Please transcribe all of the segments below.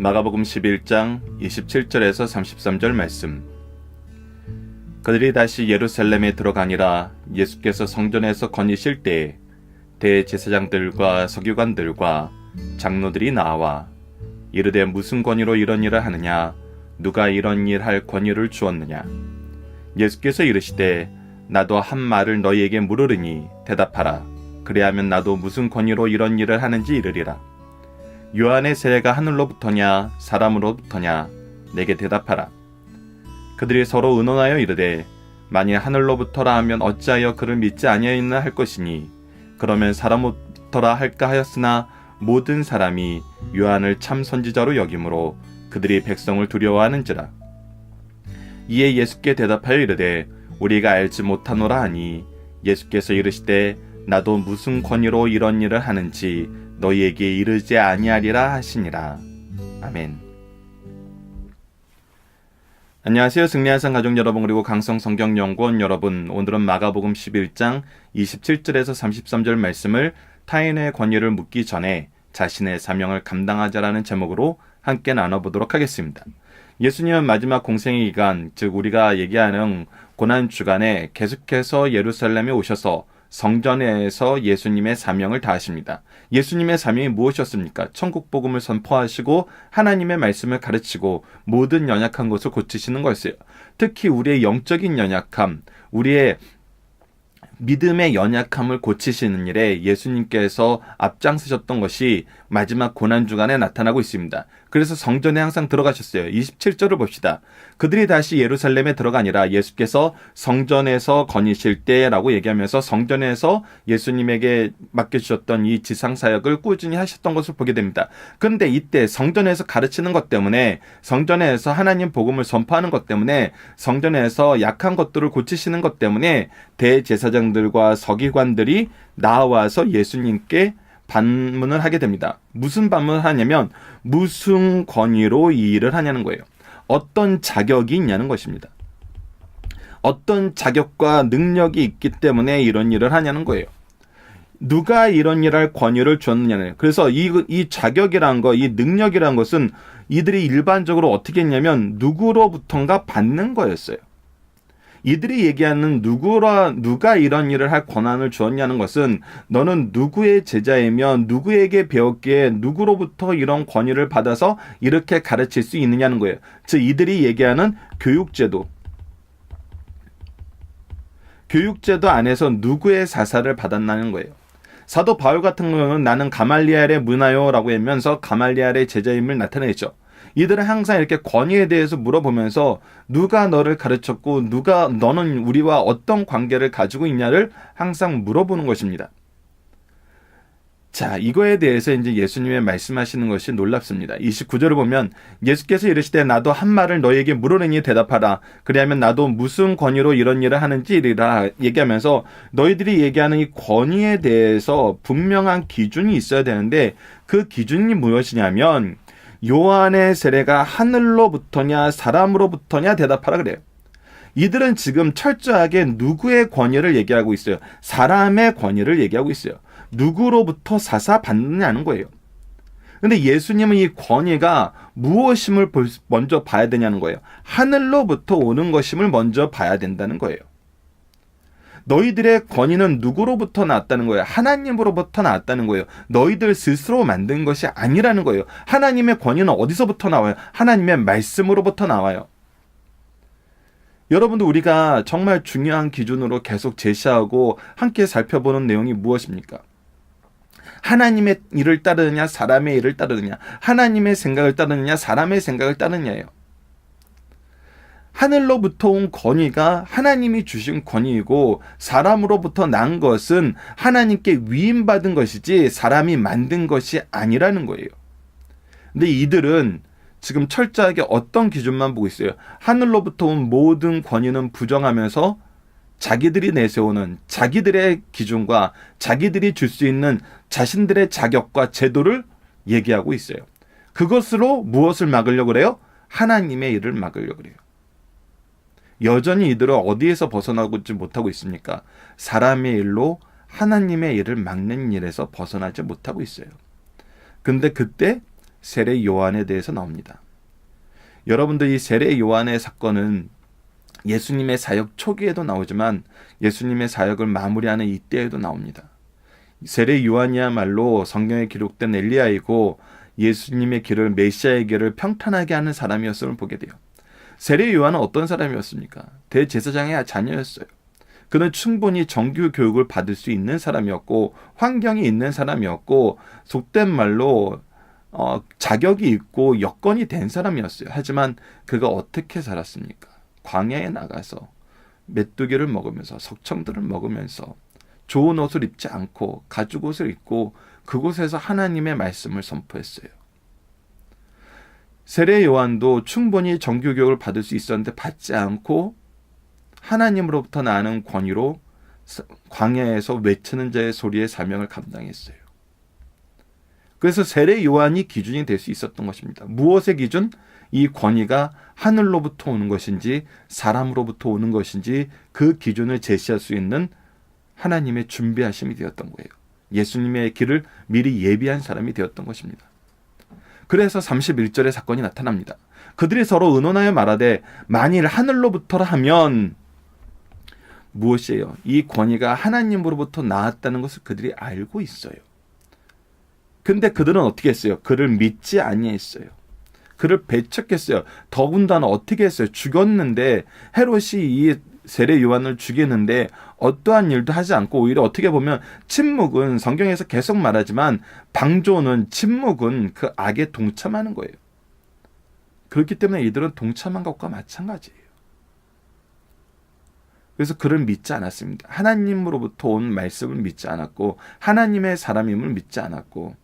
마가복음 11장 27절에서 33절 말씀. 그들이 다시 예루살렘에 들어가니라. 예수께서 성전에서 거니실 때에 대제사장들과 서기관들과 장로들이 나와 이르되 무슨 권위로 이런 일을 하느냐? 누가 이런 일 할 권위를 주었느냐? 예수께서 이르시되 나도 한 말을 너희에게 물으리니 대답하라. 그리하면 나도 무슨 권위로 이런 일을 하는지 이르리라. 요한의 세례가 하늘로부터냐 사람으로부터냐? 내게 대답하라. 그들이 서로 의논하여 이르되 만일 하늘로부터라 하면 어찌하여 그를 믿지 아니하였나 할 것이니 그러면 사람으로부터라 할까 하였으나 모든 사람이 요한을 참 선지자로 여김으로 그들이 백성을 두려워하는지라. 이에 예수께 대답하여 이르되 우리가 알지 못하노라 하니 예수께서 이르시되 나도 무슨 권위로 이런 일을 하는지 너희에게 이르지 아니하리라 하시니라. 아멘. 안녕하세요. 승리한산 가족 여러분, 그리고 강성성경연구원 여러분. 오늘은 마가복음 11장 27절에서 33절 말씀을 타인의 권위를 묻기 전에 자신의 사명을 감당하자라는 제목으로 함께 나눠보도록 하겠습니다. 예수님은 마지막 공생의 기간, 즉 우리가 얘기하는 고난주간에 계속해서 예루살렘에 오셔서 성전에서 예수님의 사명을 다하십니다. 예수님의 사명이 무엇이었습니까? 천국 복음을 선포하시고 하나님의 말씀을 가르치고 모든 연약한 것을 고치시는 거였어요. 특히 우리의 영적인 연약함, 우리의 믿음의 연약함을 고치시는 일에 예수님께서 앞장서셨던 것이 마지막 고난주간에 나타나고 있습니다. 그래서 성전에 항상 들어가셨어요. 27절을 봅시다. 그들이 다시 예루살렘에 들어가니라. 예수께서 성전에서 거니실 때라고 얘기하면서 성전에서 예수님에게 맡겨주셨던 이 지상사역을 꾸준히 하셨던 것을 보게 됩니다. 그런데 이때 성전에서 가르치는 것 때문에, 성전에서 하나님 복음을 선포하는 것 때문에, 성전에서 약한 것들을 고치시는 것 때문에 대제사장들과 서기관들이 나와서 예수님께 반문을 하게 됩니다. 무슨 반문을 하냐면 무슨 권위로 이 일을 하냐는 거예요. 어떤 자격이 있냐는 것입니다. 어떤 자격과 능력이 있기 때문에 이런 일을 하냐는 거예요. 누가 이런 일을 할 권위를 줬느냐는. 그래서 이 자격이란 거, 이 능력이란 것은 이들이 일반적으로 어떻게 했냐면 누구로부턴가 받는 거였어요. 이들이 얘기하는 누가 이런 일을 할 권한을 주었냐는 것은 너는 누구의 제자이며 누구에게 배웠기에 누구로부터 이런 권위를 받아서 이렇게 가르칠 수 있느냐는 거예요. 즉 이들이 얘기하는 교육제도 안에서 누구의 사사를 받았나는 거예요. 사도 바울 같은 경우는 나는 가말리엘의 문화요 라고 하면서 가말리엘의 제자임을 나타내죠. 이들은 항상 이렇게 권위에 대해서 물어보면서 누가 너를 가르쳤고 너는 우리와 어떤 관계를 가지고 있냐를 항상 물어보는 것입니다. 자, 이거에 대해서 이제 예수님의 말씀하시는 것이 놀랍습니다. 29절을 보면 예수께서 이르시되 나도 한 말을 너에게 물으리니 대답하라. 그리하면 나도 무슨 권위로 이런 일을 하는지 이르라 얘기하면서 너희들이 얘기하는 이 권위에 대해서 분명한 기준이 있어야 되는데 그 기준이 무엇이냐면 요한의 세례가 하늘로부터냐 사람으로부터냐 대답하라 그래요. 이들은 지금 철저하게 누구의 권위를 얘기하고 있어요. 사람의 권위를 얘기하고 있어요. 누구로부터 사사받느냐는 거예요. 근데 예수님은 이 권위가 무엇임을 먼저 봐야 되냐는 거예요. 하늘로부터 오는 것임을 먼저 봐야 된다는 거예요. 너희들의 권위는 누구로부터 나왔다는 거예요? 하나님으로부터 나왔다는 거예요. 너희들 스스로 만든 것이 아니라는 거예요. 하나님의 권위는 어디서부터 나와요? 하나님의 말씀으로부터 나와요. 여러분도 우리가 정말 중요한 기준으로 계속 제시하고 함께 살펴보는 내용이 무엇입니까? 하나님의 일을 따르느냐 사람의 일을 따르느냐, 하나님의 생각을 따르느냐 사람의 생각을 따르느냐예요. 하늘로부터 온 권위가 하나님이 주신 권위이고 사람으로부터 난 것은 하나님께 위임받은 것이지 사람이 만든 것이 아니라는 거예요. 근데 이들은 지금 철저하게 어떤 기준만 보고 있어요. 하늘로부터 온 모든 권위는 부정하면서 자기들이 내세우는 자기들의 기준과 자기들이 줄 수 있는 자신들의 자격과 제도를 얘기하고 있어요. 그것으로 무엇을 막으려고 그래요? 하나님의 일을 막으려고 그래요. 여전히 이들은 어디에서 벗어나지 못하고 있습니까? 사람의 일로 하나님의 일을 막는 일에서 벗어나지 못하고 있어요. 근데 그때 세례 요한에 대해서 나옵니다. 여러분들, 이 세례 요한의 사건은 예수님의 사역 초기에도 나오지만 예수님의 사역을 마무리하는 이때에도 나옵니다. 세례 요한이야말로 성경에 기록된 엘리야이고 예수님의 길을, 메시아의 길을 평탄하게 하는 사람이었음을 보게 돼요. 세례 요한은 어떤 사람이었습니까? 대제사장의 자녀였어요. 그는 충분히 정규 교육을 받을 수 있는 사람이었고 환경이 있는 사람이었고 속된 말로 자격이 있고 여건이 된 사람이었어요. 하지만 그가 어떻게 살았습니까? 광야에 나가서 메뚜기를 먹으면서 석청들을 먹으면서 좋은 옷을 입지 않고 가죽옷을 입고 그곳에서 하나님의 말씀을 선포했어요. 세례 요한도 충분히 정규 교육을 받을 수 있었는데 받지 않고 하나님으로부터 나는 권위로 광야에서 외치는 자의 소리의 사명을 감당했어요. 그래서 세례 요한이 기준이 될 수 있었던 것입니다. 무엇의 기준? 이 권위가 하늘로부터 오는 것인지 사람으로부터 오는 것인지 그 기준을 제시할 수 있는 하나님의 준비하심이 되었던 거예요. 예수님의 길을 미리 예비한 사람이 되었던 것입니다. 그래서 31절의 사건이 나타납니다. 그들이 서로 의논하여 말하되 만일 하늘로부터라 하면 무엇이에요? 이 권위가 하나님으로부터 나왔다는 것을 그들이 알고 있어요. 근데 그들은 어떻게 했어요? 그를 믿지 아니했어요. 그를 배척했어요. 더군다나 어떻게 했어요? 죽였는데 헤롯이 이 세례 요한을 죽이는데 어떠한 일도 하지 않고 오히려 어떻게 보면 침묵은 성경에서 계속 말하지만 방조는 침묵은 그 악에 동참하는 거예요. 그렇기 때문에 이들은 동참한 것과 마찬가지예요. 그래서 그를 믿지 않았습니다. 하나님으로부터 온 말씀을 믿지 않았고 하나님의 사람임을 믿지 않았고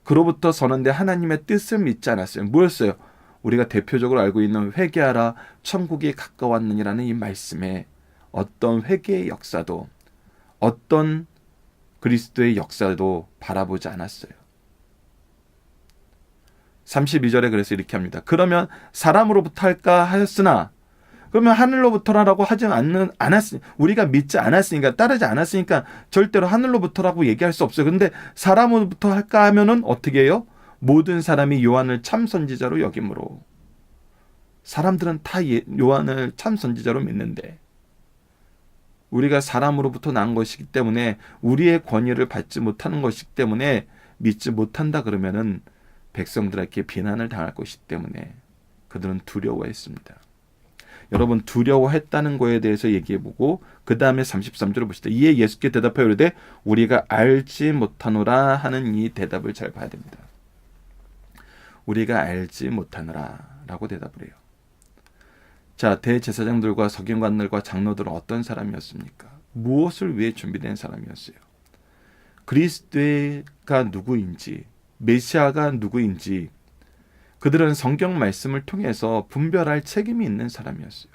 그로부터 선언된 하나님의 뜻을 믿지 않았어요. 뭐였어요? 우리가 대표적으로 알고 있는 회개하라 천국이 가까웠느니라는 이 말씀에 어떤 회개의 역사도 어떤 그리스도의 역사도 바라보지 않았어요. 32절에 그래서 이렇게 합니다. 그러면 사람으로부터 할까 하였으나 그러면 하늘로부터라고 하지 않았으니 우리가 믿지 않았으니까 따르지 않았으니까 절대로 하늘로부터라고 얘기할 수 없어요. 그런데 사람으로부터 할까 하면은 어떻게 해요? 모든 사람이 요한을 참 선지자로 여김으로 사람들은 다 요한을 참 선지자로 믿는데 우리가 사람으로부터 난 것이기 때문에 우리의 권위를 받지 못하는 것이기 때문에 믿지 못한다 그러면은 백성들에게 비난을 당할 것이기 때문에 그들은 두려워했습니다. 여러분 두려워했다는 거에 대해서 얘기해보고 그 다음에 33절을 보시다. 이에 예수께 대답하여 이르되 우리가 알지 못하노라 하는 이 대답을 잘 봐야 됩니다. 우리가 알지 못하노라 라고 대답을 해요. 자, 대제사장들과 서기관들과 장로들은 어떤 사람이었습니까? 무엇을 위해 준비된 사람이었어요? 그리스도가 누구인지 메시아가 누구인지 그들은 성경 말씀을 통해서 분별할 책임이 있는 사람이었어요.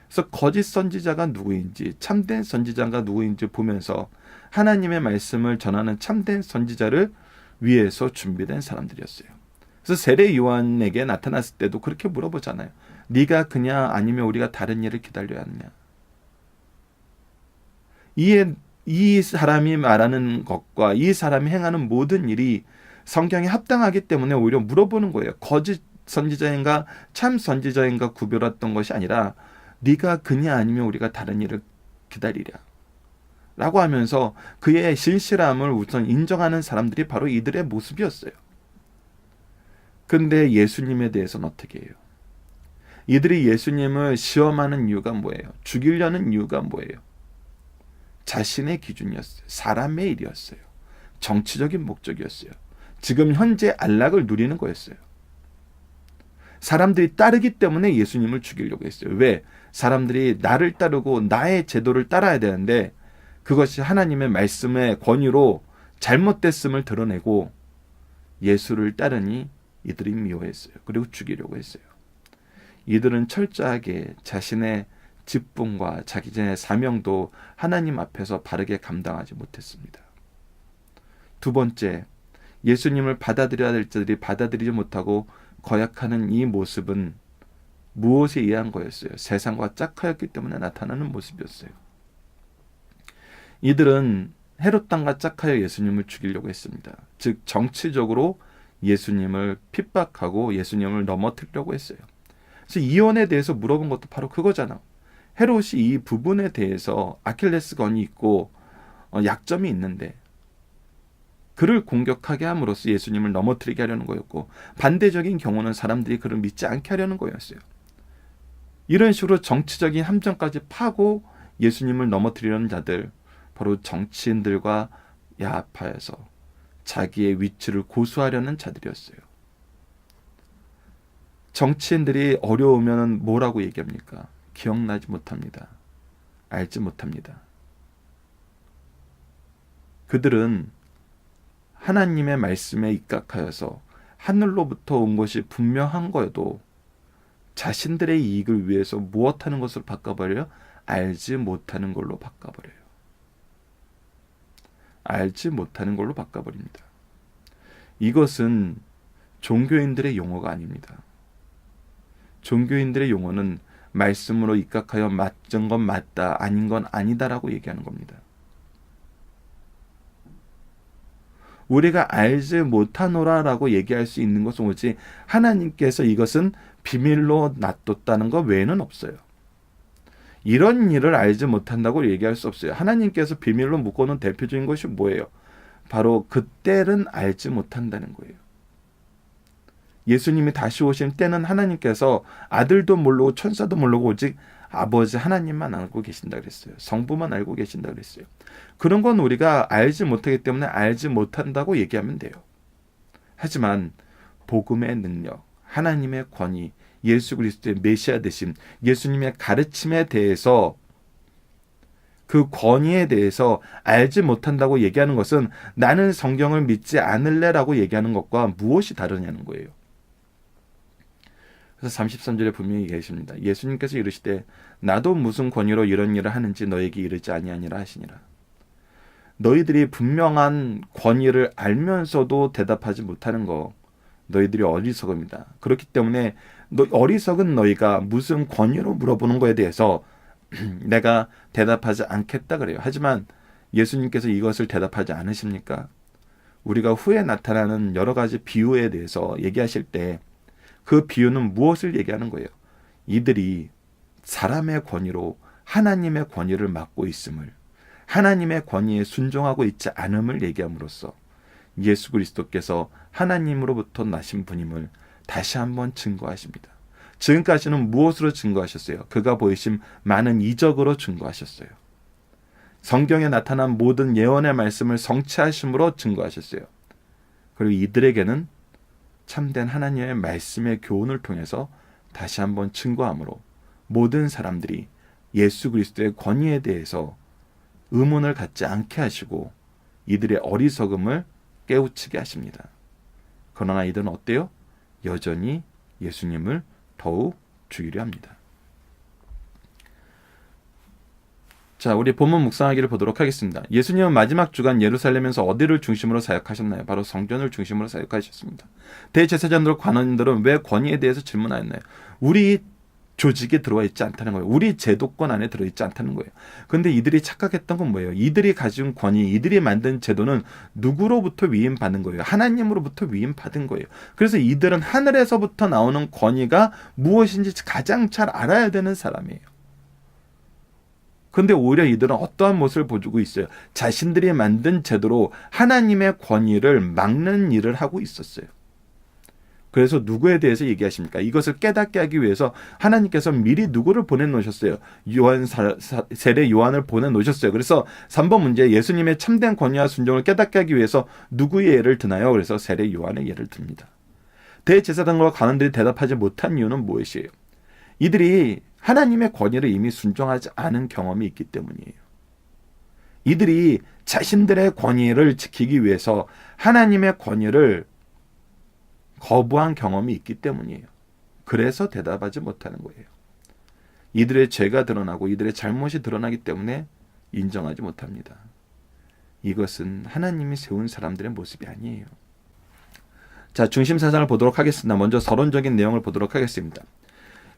그래서 거짓 선지자가 누구인지 참된 선지자가 누구인지 보면서 하나님의 말씀을 전하는 참된 선지자를 위해서 준비된 사람들이었어요. 그래서 세례 요한에게 나타났을 때도 그렇게 물어보잖아요. 네가 그냐 아니면 우리가 다른 일을 기다려야 하느냐. 이 사람이 말하는 것과 이 사람이 행하는 모든 일이 성경에 합당하기 때문에 오히려 물어보는 거예요. 거짓 선지자인가 참 선지자인가 구별했던 것이 아니라 네가 그냐 아니면 우리가 다른 일을 기다리랴 라고 하면서 그의 신실함을 우선 인정하는 사람들이 바로 이들의 모습이었어요. 근데 예수님에 대해서는 어떻게 해요? 이들이 예수님을 시험하는 이유가 뭐예요? 죽이려는 이유가 뭐예요? 자신의 기준이었어요. 사람의 일이었어요. 정치적인 목적이었어요. 지금 현재 안락을 누리는 거였어요. 사람들이 따르기 때문에 예수님을 죽이려고 했어요. 왜? 사람들이 나를 따르고 나의 제도를 따라야 되는데 그것이 하나님의 말씀의 권위로 잘못됐음을 드러내고 예수를 따르니 이들이 미워했어요. 그리고 죽이려고 했어요. 이들은 철저하게 자신의 직분과 자기의 사명도 하나님 앞에서 바르게 감당하지 못했습니다. 두 번째, 예수님을 받아들여야 될 자들이 받아들이지 못하고 거역하는 이 모습은 무엇에 의한 거였어요? 세상과 짝하였기 때문에 나타나는 모습이었어요. 이들은 헤롯 땅과 짝하여 예수님을 죽이려고 했습니다. 즉 정치적으로 예수님을 핍박하고 예수님을 넘어뜨리려고 했어요. 그래서 이혼에 대해서 물어본 것도 바로 그거잖아. 헤롯이 이 부분에 대해서 아킬레스건이 있고 약점이 있는데 그를 공격하게 함으로써 예수님을 넘어뜨리게 하려는 거였고, 반대적인 경우는 사람들이 그를 믿지 않게 하려는 거였어요. 이런 식으로 정치적인 함정까지 파고 예수님을 넘어뜨리려는 자들, 바로 정치인들과 야합하여서 자기의 위치를 고수하려는 자들이었어요. 정치인들이 어려우면 뭐라고 얘기합니까? 기억나지 못합니다. 알지 못합니다. 그들은 하나님의 말씀에 입각하여서 하늘로부터 온 것이 분명한 거여도 자신들의 이익을 위해서 무엇하는 것으로 바꿔버려요? 알지 못하는 걸로 바꿔버려요. 알지 못하는 걸로 바꿔버립니다. 이것은 종교인들의 용어가 아닙니다. 종교인들의 용어는 말씀으로 입각하여 맞은 건 맞다, 아닌 건 아니다라고 얘기하는 겁니다. 우리가 알지 못하노라라고 얘기할 수 있는 것은 오직 하나님께서 이것은 비밀로 놔뒀다는 것 외에는 없어요. 이런 일을 알지 못한다고 얘기할 수 없어요. 하나님께서 비밀로 묶어놓은 대표적인 것이 뭐예요? 바로 그때는 알지 못한다는 거예요. 예수님이 다시 오실 때는 하나님께서 아들도 모르고 천사도 모르고 오직 아버지 하나님만 알고 계신다 그랬어요. 성부만 알고 계신다 그랬어요. 그런 건 우리가 알지 못하기 때문에 알지 못한다고 얘기하면 돼요. 하지만 복음의 능력, 하나님의 권위, 예수 그리스도의 메시아 되심, 예수님의 가르침에 대해서, 그 권위에 대해서 알지 못한다고 얘기하는 것은 나는 성경을 믿지 않을래라고 얘기하는 것과 무엇이 다르냐는 거예요. 그래서 33절에 분명히 얘기하십니다. 예수님께서 이르시되 나도 무슨 권위로 이런 일을 하는지 너에게 이르지 아니하니라 하시니라. 너희들이 분명한 권위를 알면서도 대답하지 못하는 거, 너희들이 어리석음이다. 그렇기 때문에 어리석은 너희가 무슨 권위로 물어보는 거에 대해서 내가 대답하지 않겠다 그래요. 하지만 예수님께서 이것을 대답하지 않으십니까? 우리가 후에 나타나는 여러 가지 비유에 대해서 얘기하실 때 그 비유는 무엇을 얘기하는 거예요? 이들이 사람의 권위로 하나님의 권위를 맡고 있음을, 하나님의 권위에 순종하고 있지 않음을 얘기함으로써 예수 그리스도께서 하나님으로부터 나신 분임을 다시 한번 증거하십니다. 지금까지는 무엇으로 증거하셨어요? 그가 보이신 많은 이적으로 증거하셨어요. 성경에 나타난 모든 예언의 말씀을 성취하심으로 증거하셨어요. 그리고 이들에게는 참된 하나님의 말씀의 교훈을 통해서 다시 한번 증거함으로 모든 사람들이 예수 그리스도의 권위에 대해서 의문을 갖지 않게 하시고 이들의 어리석음을 깨우치게 하십니다. 그러나 이들은 어때요? 여전히 예수님을 더욱 죽이려 합니다. 자, 우리 본문 묵상하기를 보도록 하겠습니다. 예수님은 마지막 주간 예루살렘에서 어디를 중심으로 사역하셨나요? 바로 성전을 중심으로 사역하셨습니다. 대제사장들, 관원들은 왜 권위에 대해서 질문하였나요? 우리 조직에 들어와 있지 않다는 거예요. 우리 제도권 안에 들어있지 않다는 거예요. 그런데 이들이 착각했던 건 뭐예요? 이들이 가진 권위, 이들이 만든 제도는 누구로부터 위임받는 거예요? 하나님으로부터 위임받은 거예요. 그래서 이들은 하늘에서부터 나오는 권위가 무엇인지 가장 잘 알아야 되는 사람이에요. 그런데 오히려 이들은 어떠한 모습을 보여주고 있어요? 자신들이 만든 제도로 하나님의 권위를 막는 일을 하고 있었어요. 그래서 누구에 대해서 얘기하십니까? 이것을 깨닫게 하기 위해서 하나님께서 미리 누구를 보내놓으셨어요? 세례 요한을 보내놓으셨어요. 그래서 3번 문제, 예수님의 참된 권위와 순종을 깨닫게 하기 위해서 누구의 예를 드나요? 그래서 세례 요한의 예를 듭니다. 대제사장과 관원들이 대답하지 못한 이유는 무엇이에요? 이들이 하나님의 권위를 이미 순종하지 않은 경험이 있기 때문이에요. 이들이 자신들의 권위를 지키기 위해서 하나님의 권위를 거부한 경험이 있기 때문이에요. 그래서 대답하지 못하는 거예요. 이들의 죄가 드러나고 이들의 잘못이 드러나기 때문에 인정하지 못합니다. 이것은 하나님이 세운 사람들의 모습이 아니에요. 자, 중심 사상을 보도록 하겠습니다. 먼저 서론적인 내용을 보도록 하겠습니다.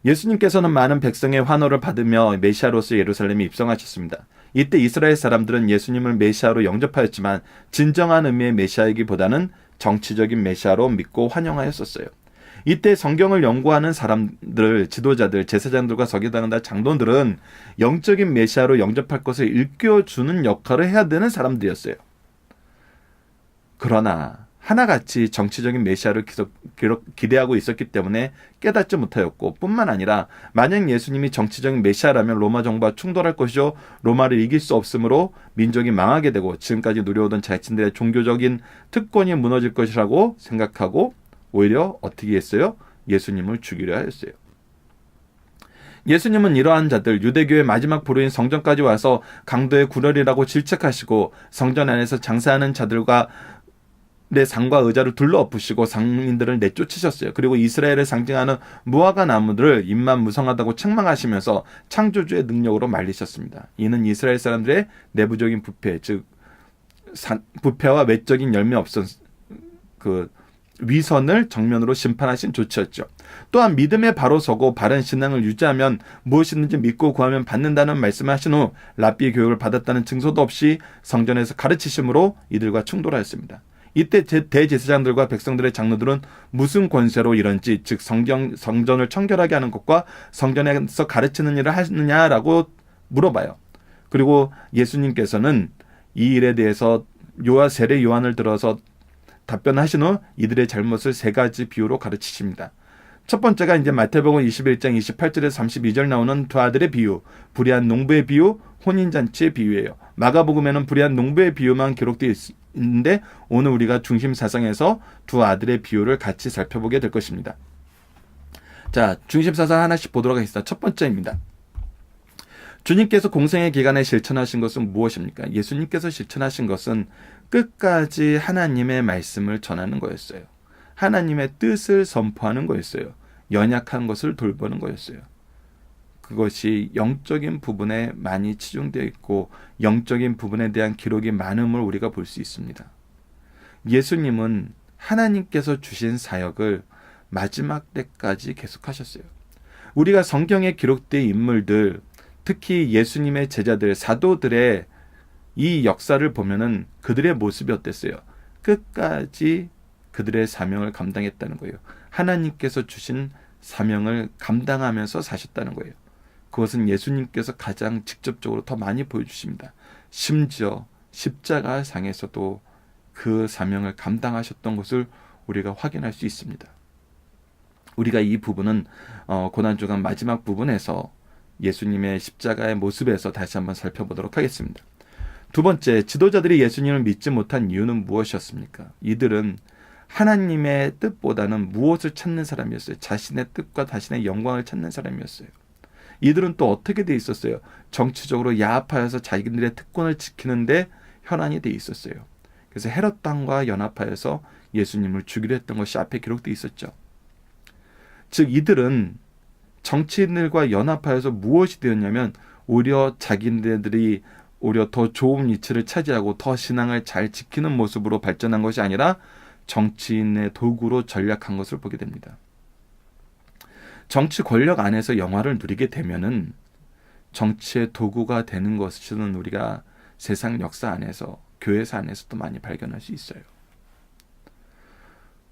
예수님께서는 많은 백성의 환호를 받으며 메시아로서 예루살렘에 입성하셨습니다. 이때 이스라엘 사람들은 예수님을 메시아로 영접하였지만 진정한 의미의 메시아이기보다는 정치적인 메시아로 믿고 환영하였었어요. 이때 성경을 연구하는 사람들, 지도자들, 제사장들과 서기관들, 장로들은 영적인 메시아로 영접할 것을 일깨워주는 역할을 해야 되는 사람들이었어요. 그러나 하나같이 정치적인 메시아를 기대하고 있었기 때문에 깨닫지 못하였고, 뿐만 아니라 만약 예수님이 정치적인 메시아라면 로마 정부와 충돌할 것이요, 로마를 이길 수 없으므로 민족이 망하게 되고 지금까지 누려오던 자신들의 종교적인 특권이 무너질 것이라고 생각하고 오히려 어떻게 했어요? 예수님을 죽이려 하였어요. 예수님은 이러한 자들, 유대교의 마지막 보루인 성전까지 와서 강도의 구렬이라고 질책하시고 성전 안에서 장사하는 자들과 내 상과 의자를 둘러엎으시고 상인들을 내쫓으셨어요. 그리고 이스라엘을 상징하는 무화과 나무들을 입만 무성하다고 책망하시면서 창조주의 능력으로 말리셨습니다. 이는 이스라엘 사람들의 내부적인 부패, 즉 부패와 외적인 열매 없은 위선을 정면으로 심판하신 조치였죠. 또한 믿음에 바로 서고 바른 신앙을 유지하면 무엇이든지 믿고 구하면 받는다는 말씀을 하신 후 랍비의 교육을 받았다는 증서도 없이 성전에서 가르치심으로 이들과 충돌하였습니다. 이때 대제사장들과 백성들의 장로들은 무슨 권세로 이런지, 즉 성전을 청결하게 하는 것과 성전에서 가르치는 일을 하느냐라고 물어봐요. 그리고 예수님께서는 이 일에 대해서 세례 요한을 들어서 답변하신 후 이들의 잘못을 3가지 비유로 가르치십니다. 첫 번째가 이제 마태복음 21장 28절에서 32절 나오는 두 아들의 비유, 불의한 농부의 비유, 혼인잔치의 비유예요. 마가복음에는 불의한 농부의 비유만 기록되어 있는데 오늘 우리가 중심 사상에서 두 아들의 비유를 같이 살펴보게 될 것입니다. 자, 중심 사상 하나씩 보도록 하겠습니다. 첫 번째입니다. 주님께서 공생의 기간에 실천하신 것은 무엇입니까? 예수님께서 실천하신 것은 끝까지 하나님의 말씀을 전하는 거였어요. 하나님의 뜻을 선포하는 거였어요. 연약한 것을 돌보는 거였어요. 그것이 영적인 부분에 많이 치중되어 있고 영적인 부분에 대한 기록이 많음을 우리가 볼 수 있습니다. 예수님은 하나님께서 주신 사역을 마지막 때까지 계속하셨어요. 우리가 성경에 기록된 인물들, 특히 예수님의 제자들, 사도들의 이 역사를 보면은 그들의 모습이 어땠어요? 끝까지 그들의 사명을 감당했다는 거예요. 하나님께서 주신 사명을 감당하면서 사셨다는 거예요. 그것은 예수님께서 가장 직접적으로 더 많이 보여주십니다. 심지어 십자가 상에서도 그 사명을 감당하셨던 것을 우리가 확인할 수 있습니다. 우리가 이 부분은 고난주간 마지막 부분에서 예수님의 십자가의 모습에서 다시 한번 살펴보도록 하겠습니다. 두 번째, 지도자들이 예수님을 믿지 못한 이유는 무엇이었습니까? 이들은 하나님의 뜻보다는 무엇을 찾는 사람이었어요. 자신의 뜻과 자신의 영광을 찾는 사람이었어요. 이들은 또 어떻게 돼 있었어요? 정치적으로 야합하여서 자기들의 특권을 지키는데 혈안이 돼 있었어요. 그래서 헤롯 왕과 연합하여서 예수님을 죽이려 했던 것이 앞에 기록되어 있었죠. 즉 이들은 정치인들과 연합하여서 무엇이 되었냐면 오히려 자기네들이 오히려 더 좋은 위치를 차지하고 더 신앙을 잘 지키는 모습으로 발전한 것이 아니라 정치인의 도구로 전략한 것을 보게 됩니다. 정치 권력 안에서 영화를 누리게 되면은 정치의 도구가 되는 것은 우리가 세상 역사 안에서, 교회사 안에서도 많이 발견할 수 있어요.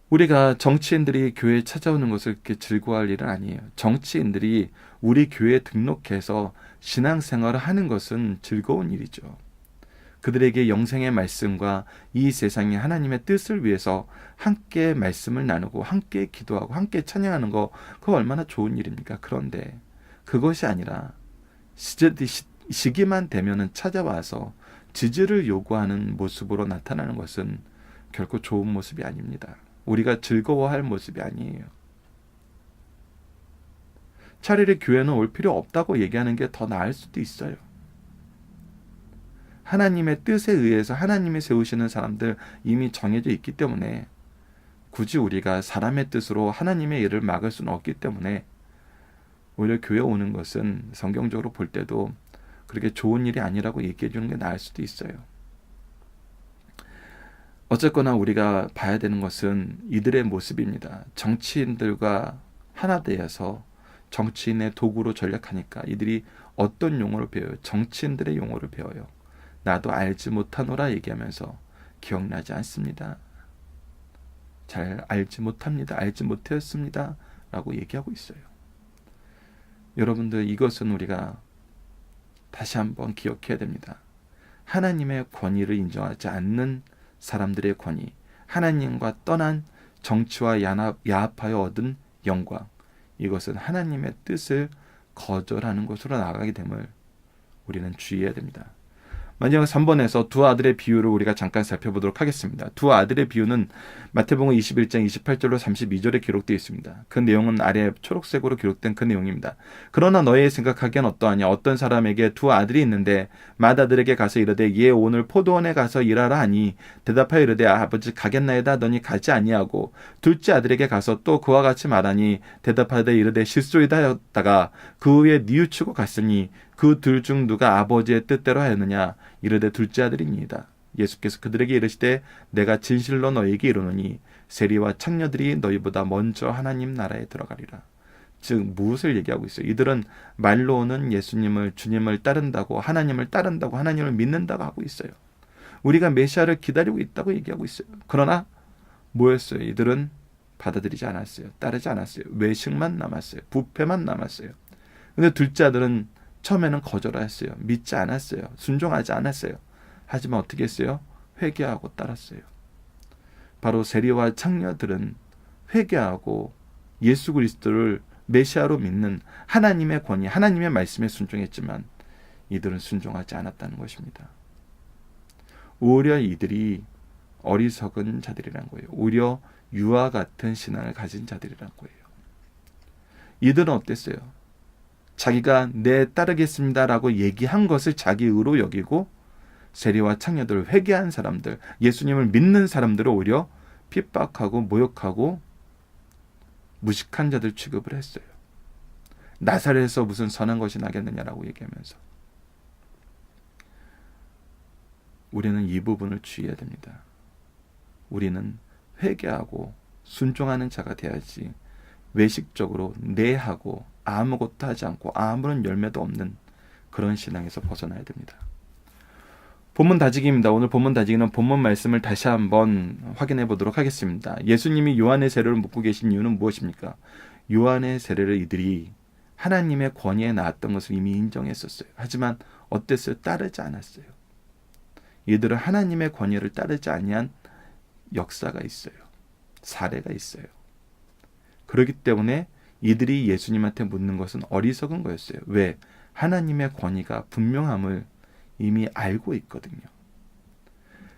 우리가 정치인들이 교회에 찾아오는 것을 그렇게 즐거워할 일은 아니에요. 정치인들이 우리 교회에 등록해서 신앙생활을 하는 것은 즐거운 일이죠. 그들에게 영생의 말씀과 이 세상의 하나님의 뜻을 위해서 함께 말씀을 나누고 함께 기도하고 함께 찬양하는 거, 그거 얼마나 좋은 일입니까? 그런데 그것이 아니라 시기만 되면은 찾아와서 지지를 요구하는 모습으로 나타나는 것은 결코 좋은 모습이 아닙니다. 우리가 즐거워할 모습이 아니에요. 차라리 교회는 올 필요 없다고 얘기하는 게 더 나을 수도 있어요. 하나님의 뜻에 의해서 하나님이 세우시는 사람들 이미 정해져 있기 때문에 굳이 우리가 사람의 뜻으로 하나님의 일을 막을 수는 없기 때문에 오히려 교회 오는 것은 성경적으로 볼 때도 그렇게 좋은 일이 아니라고 얘기해 주는 게 나을 수도 있어요. 어쨌거나 우리가 봐야 되는 것은 이들의 모습입니다. 정치인들과 하나 되어서 정치인의 도구로 전략하니까 이들이 어떤 용어를 배워요? 정치인들의 용어를 배워요. 나도 알지 못하노라 얘기하면서 기억나지 않습니다. 잘 알지 못합니다. 알지 못했습니다. 라고 얘기하고 있어요. 여러분들, 이것은 우리가 다시 한번 기억해야 됩니다. 하나님의 권위를 인정하지 않는 사람들의 권위, 하나님과 떠난 정치와 야합하여 얻은 영광, 이것은 하나님의 뜻을 거절하는 것으로 나아가게 됨을 우리는 주의해야 됩니다. 마지막 3번에서 두 아들의 비유를 우리가 잠깐 살펴보도록 하겠습니다. 두 아들의 비유는 마태복음 21장 28절로 32절에 기록되어 있습니다. 그 내용은 아래 초록색으로 기록된 그 내용입니다. 그러나 너희 생각하기엔 어떠하냐? 어떤 사람에게 두 아들이 있는데 맏아들에게 가서 이르되 얘 오늘 포도원에 가서 일하라 하니 대답하여 이르되 아버지 가겠나이다 하더니 가지 아니하고 둘째 아들에게 가서 또 그와 같이 말하니 대답하되 이르되 실소이다 하였다가 그 후에 뉘우치고 갔으니 그 둘 중 누가 아버지의 뜻대로 하였느냐? 이르되 둘째 아들이니이다. 예수께서 그들에게 이르시되 내가 진실로 너희에게 이르노니 세리와 창녀들이 너희보다 먼저 하나님 나라에 들어가리라. 즉 무엇을 얘기하고 있어요? 이들은 말로는 예수님을, 주님을 따른다고, 하나님을 따른다고, 하나님을 믿는다고 하고 있어요. 우리가 메시아를 기다리고 있다고 얘기하고 있어요. 그러나 뭐였어요? 이들은 받아들이지 않았어요. 따르지 않았어요. 외식만 남았어요. 부패만 남았어요. 근데 둘째 아들은 처음에는 거절했어요. 믿지 않았어요. 순종하지 않았어요. 하지만 어떻게 했어요? 회개하고 따랐어요. 바로 세리와 창녀들은 회개하고 예수 그리스도를 메시아로 믿는 하나님의 권위, 하나님의 말씀에 순종했지만 이들은 순종하지 않았다는 것입니다. 오히려 이들이 어리석은 자들이란 거예요. 오히려 유아 같은 신앙을 가진 자들이란 거예요. 이들은 어땠어요? 자기가 내 따르겠습니다라고 얘기한 것을 자기 의로 여기고 세리와 창녀들, 회개한 사람들, 예수님을 믿는 사람들을 오히려 핍박하고 모욕하고 무식한 자들 취급을 했어요. 나사렛에서 무슨 선한 것이 나겠느냐라고 얘기하면서. 우리는 이 부분을 주의해야 됩니다. 우리는 회개하고 순종하는 자가 돼야지 외식적으로 내하고 아무것도 하지 않고 아무런 열매도 없는 그런 신앙에서 벗어나야 됩니다. 본문 다지기입니다. 오늘 본문 다지기는 본문 말씀을 다시 한번 확인해 보도록 하겠습니다. 예수님이 요한의 세례를 묻고 계신 이유는 무엇입니까? 요한의 세례를 이들이 하나님의 권위에 나왔던 것을 이미 인정했었어요. 하지만 어땠어요? 따르지 않았어요. 이들은 하나님의 권위를 따르지 아니한 역사가 있어요. 사례가 있어요. 그렇기 때문에 이들이 예수님한테 묻는 것은 어리석은 거였어요. 왜? 하나님의 권위가 분명함을 이미 알고 있거든요.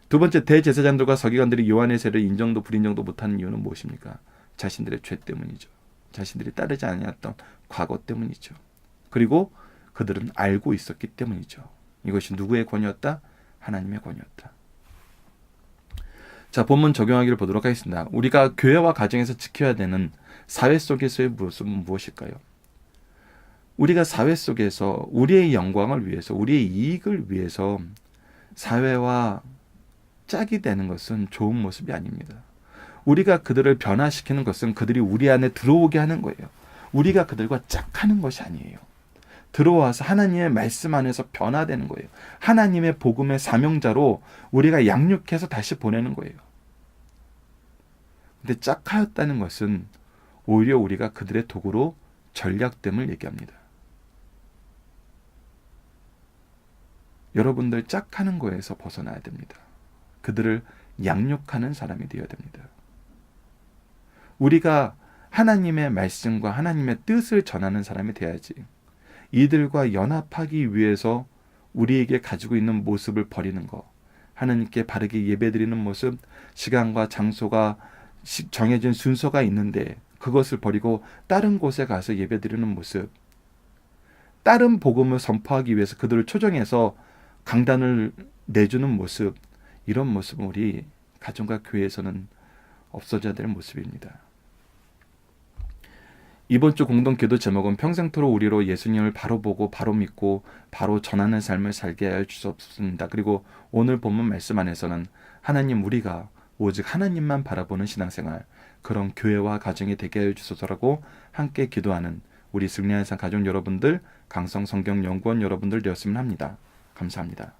두 번째, 대제사장들과 서기관들이 요한의 세례를 인정도 불인정도 못하는 이유는 무엇입니까? 자신들의 죄 때문이죠. 자신들이 따르지 않았던 과거 때문이죠. 그리고 그들은 알고 있었기 때문이죠. 이것이 누구의 권위였다? 하나님의 권위였다. 자, 본문 적용하기를 보도록 하겠습니다. 우리가 교회와 가정에서 지켜야 되는 사회 속에서의 모습은 무엇일까요? 우리가 사회 속에서 우리의 영광을 위해서, 우리의 이익을 위해서 사회와 짝이 되는 것은 좋은 모습이 아닙니다. 우리가 그들을 변화시키는 것은 그들이 우리 안에 들어오게 하는 거예요. 우리가 그들과 짝하는 것이 아니에요. 들어와서 하나님의 말씀 안에서 변화되는 거예요. 하나님의 복음의 사명자로 우리가 양육해서 다시 보내는 거예요. 근데 짝하였다는 것은 오히려 우리가 그들의 도구로 전략됨을 얘기합니다. 여러분들 짝하는 거에서 벗어나야 됩니다. 그들을 양육하는 사람이 되어야 됩니다. 우리가 하나님의 말씀과 하나님의 뜻을 전하는 사람이 돼야지 이들과 연합하기 위해서 우리에게 가지고 있는 모습을 버리는 것, 하나님께 바르게 예배드리는 모습, 시간과 장소가 정해진 순서가 있는데 그것을 버리고 다른 곳에 가서 예배드리는 모습, 다른 복음을 선포하기 위해서 그들을 초청해서 강단을 내주는 모습, 이런 모습은 우리 가정과 교회에서는 없어져야 될 모습입니다. 이번 주 공동기도 제목은 평생토록 우리로 예수님을 바로 보고 바로 믿고 바로 전하는 삶을 살게 하여 주옵소서. 그리고 오늘 본문 말씀 안에서는 하나님, 우리가 오직 하나님만 바라보는 신앙생활, 그런 교회와 가정이 되게 하여 주소서라고 함께 기도하는 우리 승리한 삶 가족 여러분들, 강성 성경 연구원 여러분들 되었으면 합니다. 감사합니다.